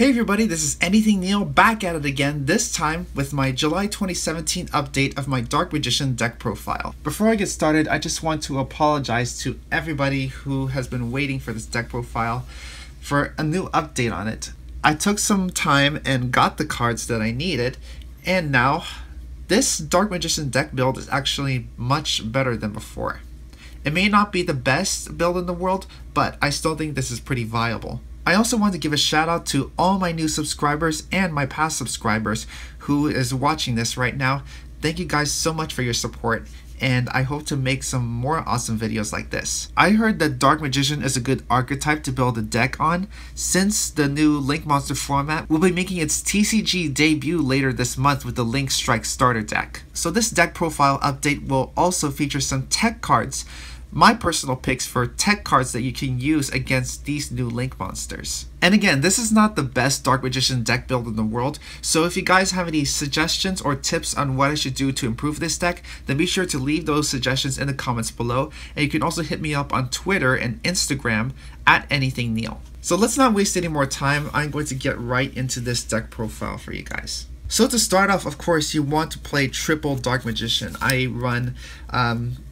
Hey everybody, this is Anything Neal back at it again, this time with my July 2017 update of my Dark Magician deck profile. Before I get started, I just want to apologize to everybody who has been waiting for this deck profile for a new update on it. I took some time and got the cards that I needed, and now this Dark Magician deck build is actually much better than before. It may not be the best build in the world, but I still think this is pretty viable. I also want to give a shout out to all my new subscribers and my past subscribers who is watching this right now. Thank you guys so much for your support, and I hope to make some more awesome videos like this. I heard that Dark Magician is a good archetype to build a deck on, since the new Link Monster format will be making its TCG debut later this month with the Link Strike starter deck. So this deck profile update will also feature some tech cards, my personal picks for tech cards that you can use against these new Link monsters. And again, this is not the best Dark Magician deck build in the world, so if you guys have any suggestions or tips on what I should do to improve this deck, then be sure to leave those suggestions in the comments below, and you can also hit me up on Twitter and Instagram at Anything Neal. So let's not waste any more time, I'm going to get right into this deck profile for you guys. So to start off, of course, you want to play triple Dark Magician. I run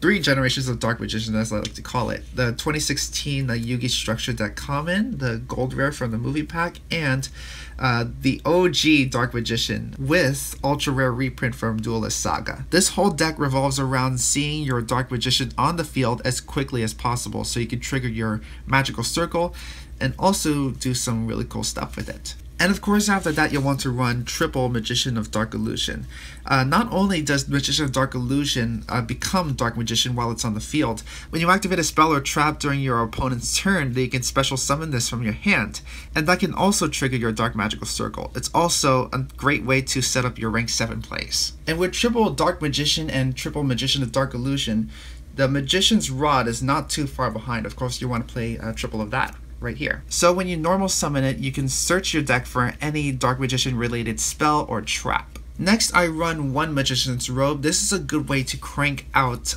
3 generations of Dark Magician, as I like to call it. The 2016 Yugi Structure Deck Common, the Gold Rare from the movie pack, and the OG Dark Magician with Ultra Rare reprint from Duelist Saga. This whole deck revolves around seeing your Dark Magician on the field as quickly as possible so you can trigger your Magical Circle and also do some really cool stuff with it. And of course, after that, you'll want to run triple Magician of Dark Illusion. Not only does Magician of Dark Illusion become Dark Magician while it's on the field, when you activate a spell or trap during your opponent's turn, they can special summon this from your hand, and that can also trigger your Dark Magical Circle. It's also a great way to set up your rank 7 plays. And with triple Dark Magician and triple Magician of Dark Illusion, the Magician's Rod is not too far behind. Of course, you want to play triple of that right here. So when you normal summon it, you can search your deck for any Dark Magician related spell or trap. Next, I run 1 Magician's Robe. This is a good way to crank out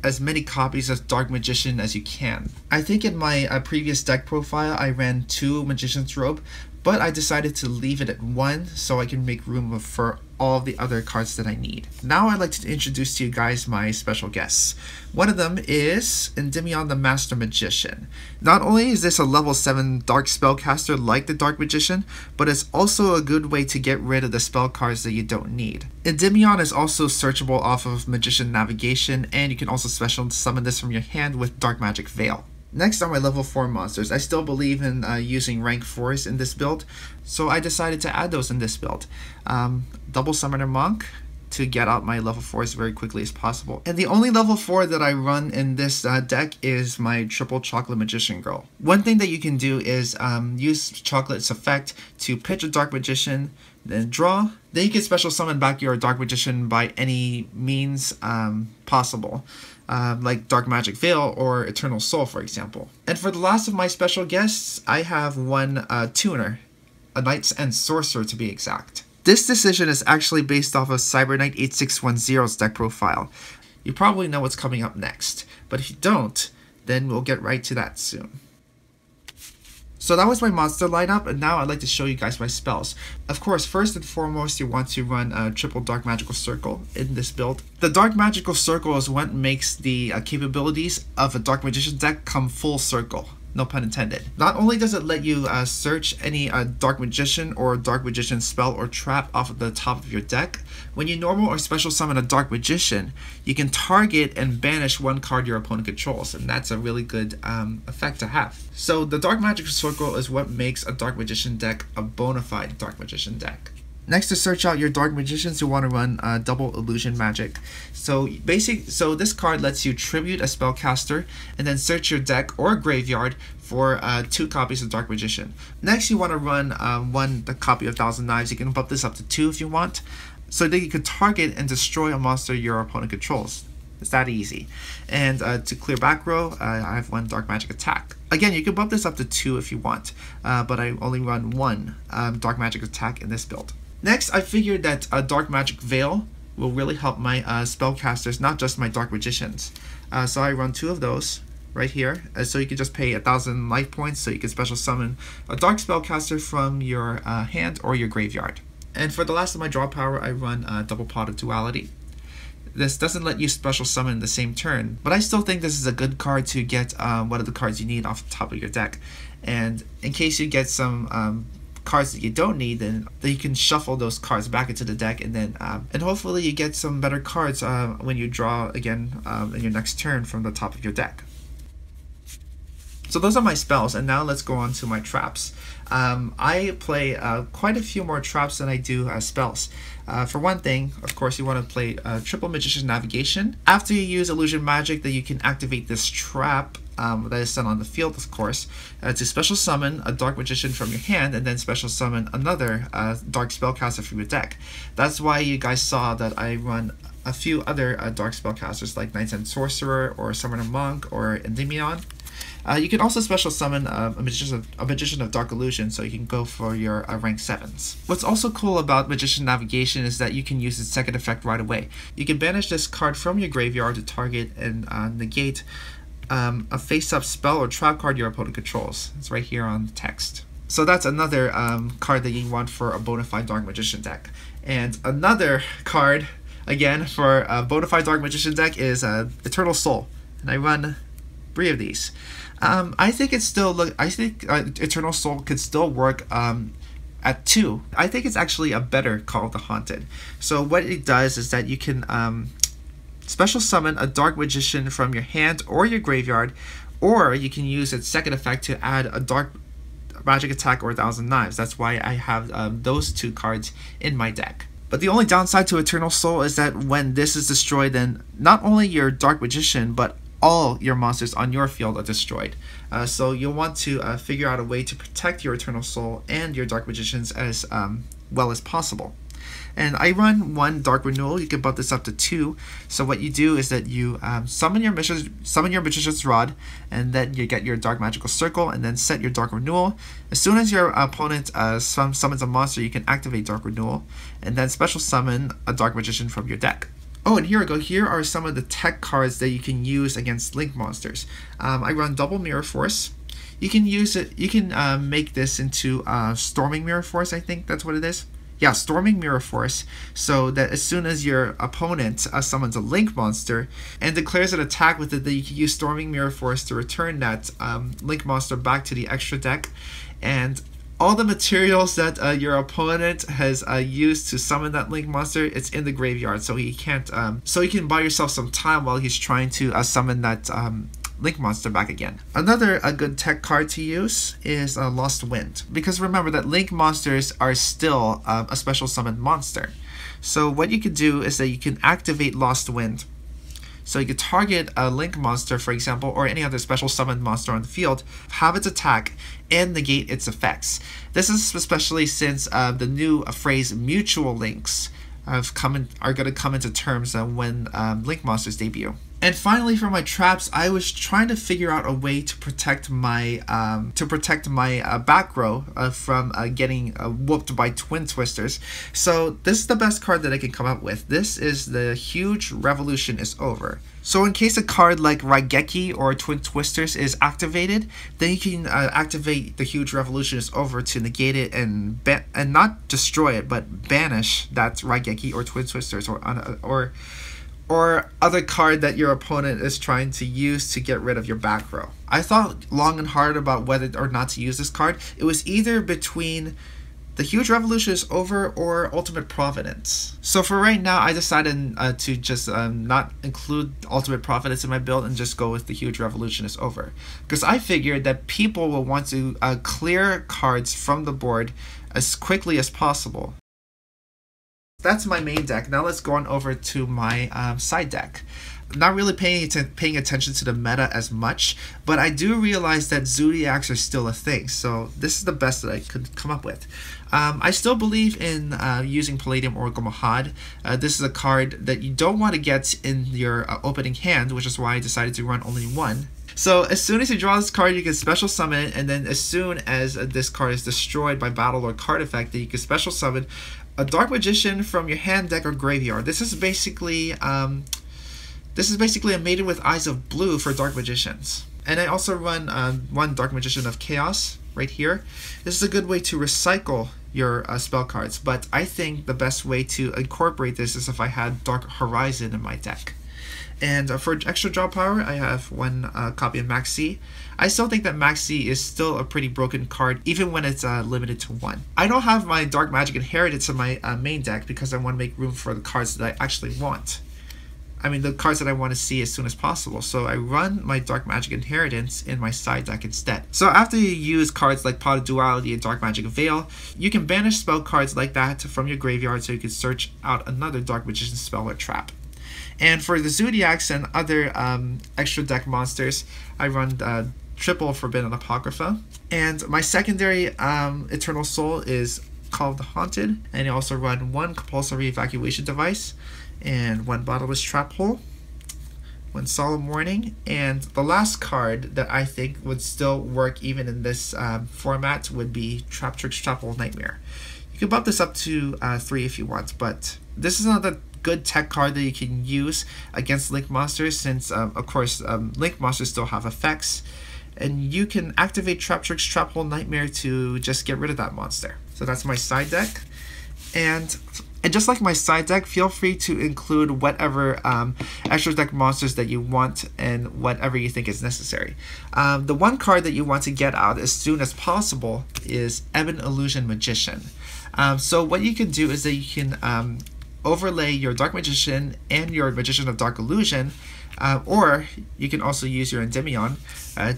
as many copies of Dark Magician as you can. I think in my previous deck profile, I ran 2 Magician's Robe, but I decided to leave it at 1 so I can make room for all of the other cards that I need. Now I'd like to introduce to you guys my special guests. One of them is Endymion the Master Magician. Not only is this a level 7 Dark Spellcaster like the Dark Magician, but it's also a good way to get rid of the spell cards that you don't need. Endymion is also searchable off of Magician Navigation, and you can also special summon this from your hand with Dark Magic Veil. Next are my level 4 monsters. I still believe in using rank 4s in this build, so I decided to add those in this build. Double Summoner Monk to get out my level 4s very quickly as possible. And the only level 4 that I run in this deck is my triple Chocolate Magician Girl. One thing that you can do is use Chocolate's effect to pitch a Dark Magician, then draw. Then you can special summon back your Dark Magician by any means possible. Like Dark Magic Veil or Eternal Soul, for example. And for the last of my special guests, I have 1 tuner, a Knight's End Sorcerer to be exact. This decision is actually based off of Cyberknight 8610's deck profile. You probably know what's coming up next, but if you don't, then we'll get right to that soon. So that was my monster lineup, and now I'd like to show you guys my spells. Of course, first and foremost, you want to run a triple Dark Magical Circle in this build. The Dark Magical Circle is what makes the capabilities of a Dark Magician deck come full circle. No pun intended. Not only does it let you search any Dark Magician or Dark Magician spell or trap off of the top of your deck, when you normal or special summon a Dark Magician, you can target and banish 1 card your opponent controls, and that's a really good effect to have. So the Dark Magical Circle is what makes a Dark Magician deck a bona fide Dark Magician deck. Next, to search out your Dark Magicians, you want to run double Illusion Magic. So this card lets you tribute a spellcaster and then search your deck or graveyard for 2 copies of Dark Magician. Next, you want to run 1 copy of Thousand Knives. You can bump this up to 2 if you want, so that you can target and destroy a monster your opponent controls. It's that easy. And to clear back row, I have 1 Dark Magic Attack. Again, you can bump this up to 2 if you want, but I only run 1 Dark Magic Attack in this build. Next, I figured that Dark Magic Veil will really help my spellcasters, not just my Dark Magicians. So I run 2 of those, right here. So you can just pay 1,000 life points so you can special summon a Dark Spellcaster from your hand or your graveyard. And for the last of my draw power, I run Double Pot of Duality. This doesn't let you special summon the same turn, but I still think this is a good card to get one of the cards you need off the top of your deck. And in case you get some cards that you don't need, then you can shuffle those cards back into the deck, and then and hopefully you get some better cards when you draw again in your next turn from the top of your deck. So those are my spells, and now let's go on to my traps. I play quite a few more traps than I do spells. For one thing, of course, you want to play Triple Magician's Navigation. After you use Illusion Magic, then you can activate this trap that is set on the field, of course, to special summon a Dark Magician from your hand, and then special summon another Dark Spellcaster from your deck. That's why you guys saw that I run a few other Dark Spellcasters like Knights and Sorcerer, or Summoner Monk, or Endymion. You can also special summon a Magician of Dark Illusion, so you can go for your rank 7s. What's also cool about Magician Navigation is that you can use its second effect right away. You can banish this card from your graveyard to target and negate a face-up spell or trap card your opponent controls. It's right here on the text. So that's another card that you want for a Bonafide Dark Magician deck. And another card, again, for a Bonafide Dark Magician deck is Eternal Soul. And I run 3 of these. I think Eternal Soul could still work at 2. I think it's actually a better Call of the Haunted. So what it does is that you can special summon a Dark Magician from your hand or your graveyard, or you can use its second effect to add a Dark Magic Attack or 1,000 Knives. That's why I have those 2 cards in my deck. But the only downside to Eternal Soul is that when this is destroyed, then not only your Dark Magician, but all your monsters on your field are destroyed. So you'll want to figure out a way to protect your Eternal Soul and your Dark Magicians as well as possible. And I run 1 Dark Renewal. You can bump this up to 2. So what you do is that you summon your Magician's Rod, and then you get your Dark Magical Circle, and then set your Dark Renewal. As soon as your opponent summons a monster, you can activate Dark Renewal, and then special summon a Dark Magician from your deck. Oh, and here we go. Here are some of the tech cards that you can use against Link monsters. I run Double Mirror Force. You can use it. You can make this into Storming Mirror Force. I think that's what it is. Yeah, Storming Mirror Force. So that as soon as your opponent summons a Link monster and declares an attack with it, that you can use Storming Mirror Force to return that Link monster back to the extra deck, and all the materials that your opponent has used to summon that Link monster, it's in the graveyard, so he can't. So you can buy yourself some time while he's trying to summon that Link monster back again. Another good tech card to use is Lost Wind, because remember that Link monsters are still a special summoned monster. So what you can do is that you can activate Lost Wind. So you could target a Link monster, for example, or any other special summoned monster on the field, have its attack, and negate its effects. This is especially since the new phrase mutual links are going to come into terms when Link monsters debut. And finally, for my traps, I was trying to figure out a way to protect my back row from getting whooped by Twin Twisters. So this is the best card that I can come up with. This is the Huge Revolution is Over. So in case a card like Raigeki or Twin Twisters is activated, then you can activate the Huge Revolution is Over to negate it and not destroy it, but banish that Raigeki or Twin Twisters or other card that your opponent is trying to use to get rid of your back row. I thought long and hard about whether or not to use this card. It was either between the Huge Revolution is Over or Ultimate Providence. So for right now, I decided to just not include Ultimate Providence in my build and just go with the Huge Revolution is Over. Because I figured that people will want to clear cards from the board as quickly as possible. That's my main deck. Now let's go on over to my side deck. Not really paying attention to the meta as much, but I do realize that Zodiacs are still a thing, so this is the best that I could come up with. I still believe in using Palladium Oracle Mahad. This is a card that you don't want to get in your opening hand, which is why I decided to run only 1. So as soon as you draw this card, you can special summon it, and then as soon as this card is destroyed by battle or card effect, then you can special summon a Dark Magician from your hand, deck, or graveyard. This is basically a Maiden with Eyes of Blue for Dark Magicians. And I also run one Dark Magician of Chaos right here. This is a good way to recycle your spell cards, but I think the best way to incorporate this is if I had Dark Horizon in my deck. And for extra draw power, I have one copy of Max C. I still think that Max C is still a pretty broken card, even when it's limited to 1. I don't have my Dark Magic Inheritance in my main deck because I want to make room for the cards that I actually want. I mean, the cards that I want to see as soon as possible. So I run my Dark Magic Inheritance in my side deck instead. So after you use cards like Pot of Duality and Dark Magic Veil, you can banish spell cards like that from your graveyard so you can search out another Dark Magician spell or trap. And for the Zodiacs and other extra deck monsters, I run triple Forbidden Apocrypha. And my secondary Eternal Soul is Call of the Haunted. And I also run one Compulsory Evacuation Device, and one Bottomless Trap Hole, one Solemn Warning, and the last card that I think would still work even in this format would be Trap Tricks Trap Hole Nightmare. You can bump this up to 3 if you want, but this is another good tech card that you can use against Link monsters since, of course, Link monsters still have effects, and you can activate Trap Tricks Trap Hole Nightmare to just get rid of that monster. So that's my side deck. And just like my side deck, feel free to include whatever extra deck monsters that you want and whatever you think is necessary. The one card that you want to get out as soon as possible is Ebon Illusion Magician. So what you can do is that you can overlay your Dark Magician and your Magician of Dark Illusion, or you can also use your Endymion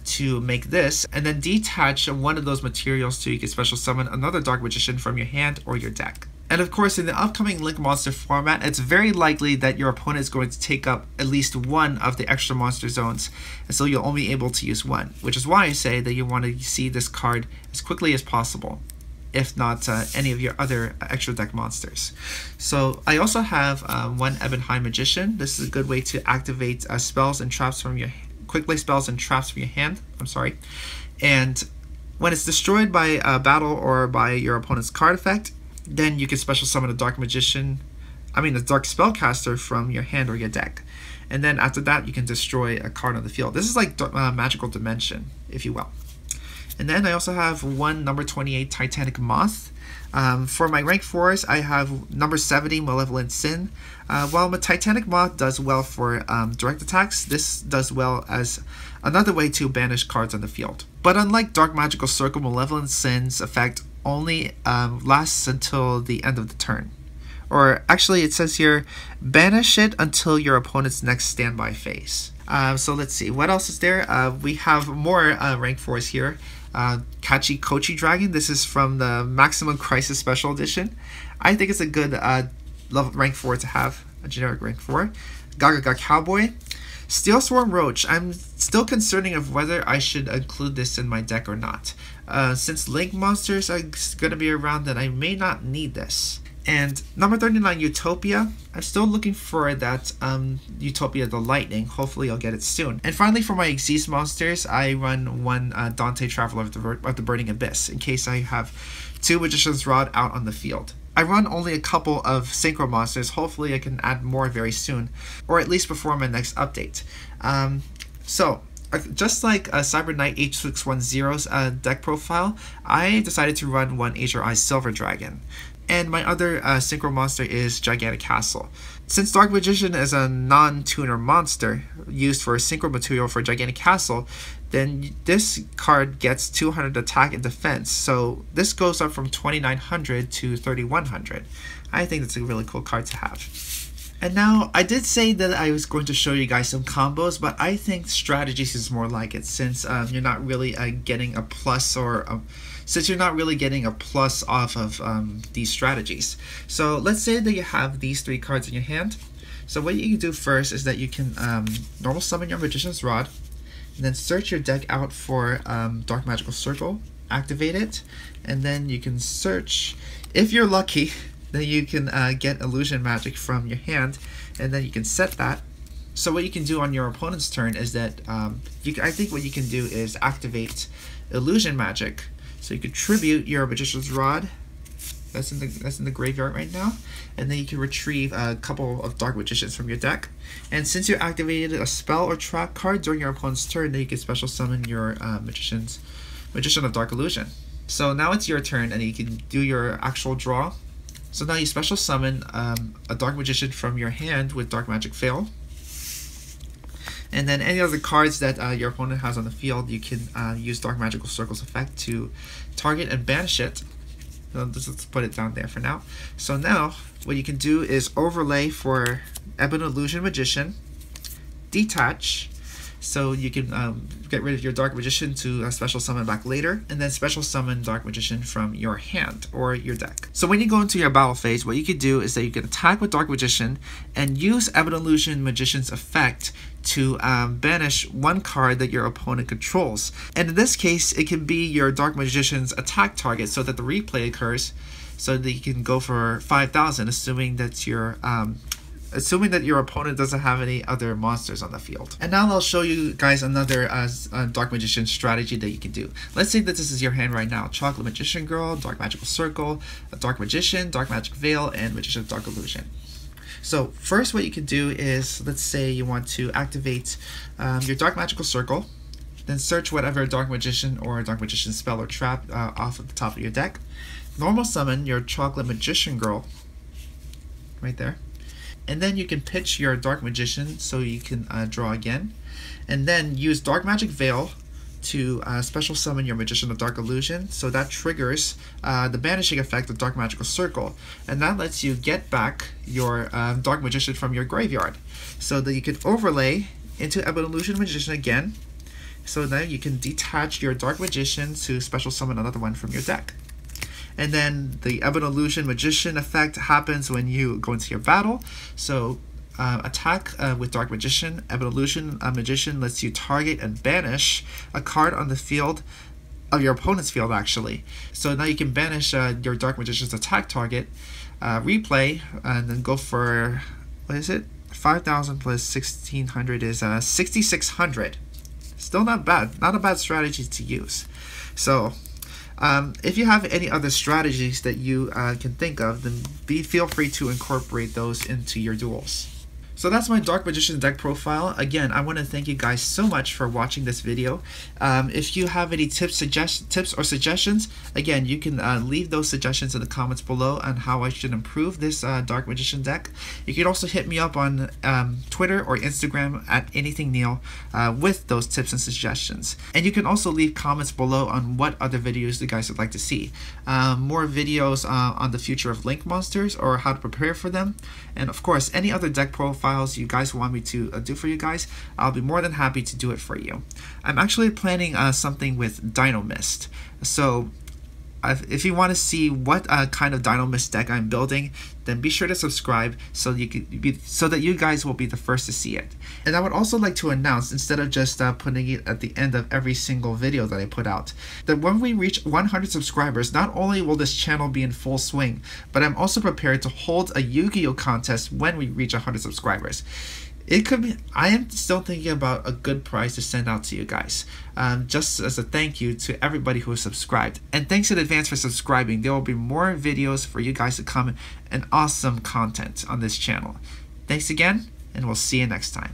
to make this, and then detach one of those materials so you can special summon another Dark Magician from your hand or your deck. And of course, in the upcoming Link Monster format, it's very likely that your opponent is going to take up at least one of the extra monster zones, and so you'll only be able to use one, which is why I say that you want to see this card as quickly as possible, if not any of your other extra deck monsters. So I also have one Ebon High Magician. This is a good way to activate spells and traps from your quick play spells and traps from your hand. And when it's destroyed by battle or by your opponent's card effect, then you can special summon a Dark Magician, a Dark Spellcaster from your hand or your deck. And then after that, you can destroy a card on the field. This is like Magical Dimension, if you will. And then I also have one number 28 Titanic Moth. For my rank 4s, I have number 70 Malevolent Sin. While my Titanic Moth does well for direct attacks, this does well as another way to banish cards on the field. But unlike Dark Magical Circle, Malevolent Sin's effect only lasts until the end of the turn. Or actually, it says here, banish it until your opponent's next standby phase. So let's see, what else is there? We have more rank 4s here. Kachi Kochi Dragon. This is from the Maximum Crisis Special Edition. I think it's a good rank 4 to have, a generic rank 4. Gaga Cowboy. Steel Swarm Roach. I'm still concerning of whether I should include this in my deck or not. Since Link monsters are going to be around, then I may not need this. And number 39, Utopia. I'm still looking for that Utopia the Lightning. Hopefully I'll get it soon. And finally, for my Xyz monsters, I run one Dante Traveler of the Burning Abyss, in case I have 2 Magician's Rod out on the field. I run only a couple of Synchro monsters. Hopefully I can add more very soon, or at least before my next update. So just like Cyber Knight H610's deck profile, I decided to run one Azure Eyes Silver Dragon. And my other Synchro monster is Gigantic Castle. Since Dark Magician is a non-tuner monster used for Synchro material for Gigantic Castle, then this card gets 200 attack and defense. So this goes up from 2900 to 3100. I think that's a really cool card to have. And now, I did say that I was going to show you guys some combos, but I think strategies is more like it, since you're not really getting a plus or since you're not really getting a plus off of these strategies. So let's say that you have these 3 cards in your hand. So what you can do first is that you can normal summon your Magician's Rod, and then search your deck out for Dark Magical Circle, activate it, and then you can search, if you're lucky, then you can get Illusion Magic from your hand, and then you can set that. So what you can do on your opponent's turn is that, I think what you can do is activate Illusion Magic. So you could tribute your Magician's Rod, that's in the graveyard right now, and then you can retrieve a couple of Dark Magicians from your deck. And since you activated a spell or trap card during your opponent's turn, then you can special summon your Magician of Dark Illusion. So now it's your turn, and you can do your actual draw. So now you special summon a Dark Magician from your hand with Dark Magic Veil. And then any other cards that your opponent has on the field, you can use Dark Magical Circle's effect to target and banish it. So let's put it down there for now. So now, what you can do is overlay for Ebon Illusion Magician, detach, so you can get rid of your Dark Magician to special summon back later, and then special summon Dark Magician from your hand or your deck. So when you go into your battle phase, what you can do is that you can attack with Dark Magician and use Ebon Illusion Magician's effect to banish one card that your opponent controls. And in this case, it can be your Dark Magician's attack target so that the replay occurs, so that you can go for 5,000, assuming that your opponent doesn't have any other monsters on the field. And now I'll show you guys another Dark Magician strategy that you can do. Let's say that this is your hand right now. Chocolate Magician Girl, Dark Magical Circle, a Dark Magician, Dark Magic Veil, and Magician of Dark Illusion. So first what you can do is, let's say you want to activate your Dark Magical Circle, then search whatever Dark Magician or Dark Magician spell or trap off of the top of your deck. Normal summon your Chocolate Magician Girl right there. And then you can pitch your Dark Magician so you can draw again. And then use Dark Magic Veil to special summon your Magician of Dark Illusion. So that triggers the banishing effect of Dark Magical Circle. And that lets you get back your Dark Magician from your graveyard. So that you can overlay into Ebon Illusion Magician again. So now you can detach your Dark Magician to special summon another one from your deck. And then the Ebon Illusion Magician effect happens when you go into your battle. So attack with Dark Magician. Ebon Illusion Magician lets you target and banish a card on the field of your opponent's field, actually. So now you can banish your Dark Magician's attack target, replay, and then go for, what is it? 5,000 plus 1,600 is 6,600. Still not bad. Not a bad strategy to use. So if you have any other strategies that you can think of, then feel free to incorporate those into your duels. So that's my Dark Magician deck profile. Again, I want to thank you guys so much for watching this video. If you have any tips or suggestions, again, you can leave those suggestions in the comments below on how I should improve this Dark Magician deck. You can also hit me up on Twitter or Instagram at anythingneal with those tips and suggestions. And you can also leave comments below on what other videos you guys would like to see. More videos on the future of Link monsters or how to prepare for them. And of course, any other deck profiles you guys want me to do for you guys, I'll be more than happy to do it for you. I'm actually planning something with Dino Mist. So if you want to see what kind of Dino Mist deck I'm building, then be sure to subscribe so that you guys will be the first to see it. And I would also like to announce, instead of just putting it at the end of every single video that I put out, that when we reach 100 subscribers, not only will this channel be in full swing, but I'm also prepared to hold a Yu-Gi-Oh contest when we reach 100 subscribers. It could be, I am still thinking about a good prize to send out to you guys, just as a thank you to everybody who has subscribed. And thanks in advance for subscribing. There will be more videos for you guys to come and awesome content on this channel. Thanks again, and we'll see you next time.